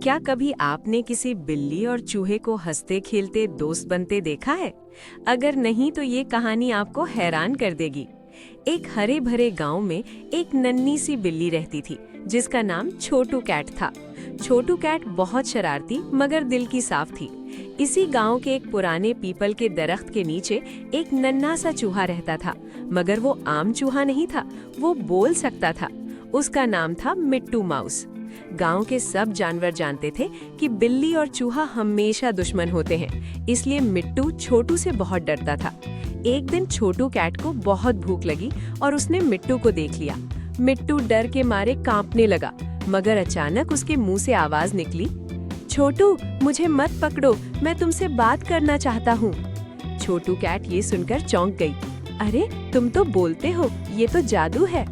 क्या कभी आपने किसी बिल्ली और चूहे को हंसते खेलते दोस्त बनते देखा है? अगर नहीं तो ये कहानी आपको हैरान कर देगी। एक हरे भरे गांव में एक नन्ही सी बिल्ली रहती थी जिसका नाम छोटू कैट था। छोटू कैट बहुत शरारती मगर दिल की साफ थी। इसी गांव के एक पुराने पीपल के दरख्त के नीचे एक नन्हा सा चूहा रहता था, मगर वो आम चूहा नहीं था, वो बोल सकता था। उसका नाम था मिट्टू माउस। गांव के सब जानवर जानते थे कि बिल्ली और चूहा हमेशा दुश्मन होते हैं, इसलिए मिट्टू छोटू से बहुत डरता था। एक दिन छोटू कैट को बहुत भूख लगी और उसने मिट्टू को देख लिया। मिट्टू डर के मारे कांपने लगा, मगर अचानक उसके मुंह से आवाज निकली, छोटू मुझे मत पकड़ो, मैं तुमसे बात करना चाहता हूँ। छोटू कैट ये सुनकर चौंक गई। अरे तुम तो बोलते हो, ये तो जादू है।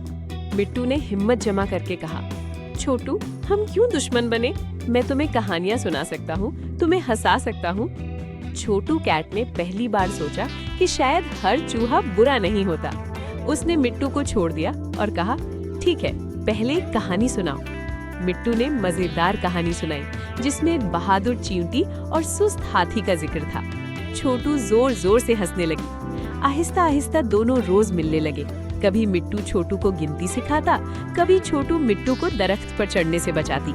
मिट्टू ने हिम्मत जमा करके कहा, छोटू हम क्यों दुश्मन बने? मैं तुम्हें कहानियां सुना सकता हूँ, तुम्हें हंसा सकता हूँ। छोटू कैट ने पहली बार सोचा कि शायद हर चूहा बुरा नहीं होता। उसने मिट्टू को छोड़ दिया और कहा, ठीक है, पहले एक कहानी सुनाओ। मिट्टू ने मजेदार कहानी सुनाई जिसमें बहादुर चींटी और सुस्त हाथी का जिक्र था। छोटू जोर जोर से हंसने लगी। आहिस्ता आहिस्ता दोनों रोज मिलने लगे। कभी मिट्टू छोटू को गिनती सिखाता, कभी छोटू मिट्टू को दरख्त पर चढ़ने से बचाती।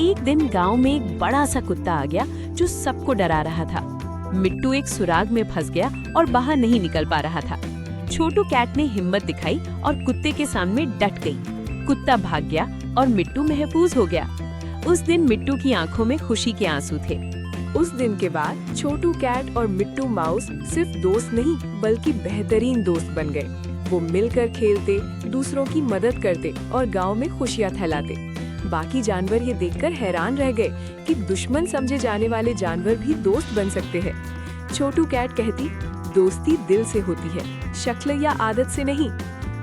एक दिन गांव में एक बड़ा सा कुत्ता आ गया जो सबको डरा रहा था। मिट्टू एक सुराग में फंस गया और बाहर नहीं निकल पा रहा था। छोटू कैट ने हिम्मत दिखाई और कुत्ते के सामने डट गई। कुत्ता भाग गया और मिट्टू महफूज हो गया। उस दिन मिट्टू की आंखों में खुशी के आंसू थे। उस दिन के बाद छोटू कैट और मिट्टू माउस सिर्फ दोस्त नहीं बल्कि बेहतरीन दोस्त बन गए। वो मिलकर खेलते, दूसरों की मदद करते और गांव में खुशियां फैलाते। बाकी जानवर ये देखकर हैरान रह गए कि दुश्मन समझे जाने वाले जानवर भी दोस्त बन सकते हैं। छोटू कैट कहती, दोस्ती दिल से होती है, शक्ल या आदत से नहीं।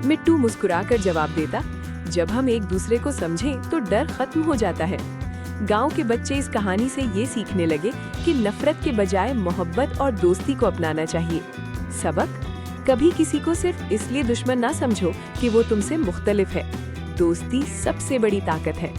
मिट्टू मुस्कुराकर जवाब देता, जब हम एक दूसरे को समझें तो डर खत्म हो जाता है। गांव के बच्चे इस कहानी से ये सीखने लगे कि नफरत के बजाय मोहब्बत और दोस्ती को अपनाना चाहिए। सबक, कभी किसी को सिर्फ इसलिए दुश्मन ना समझो कि वो तुमसे मुख्तलिफ है। दोस्ती सबसे बड़ी ताकत है।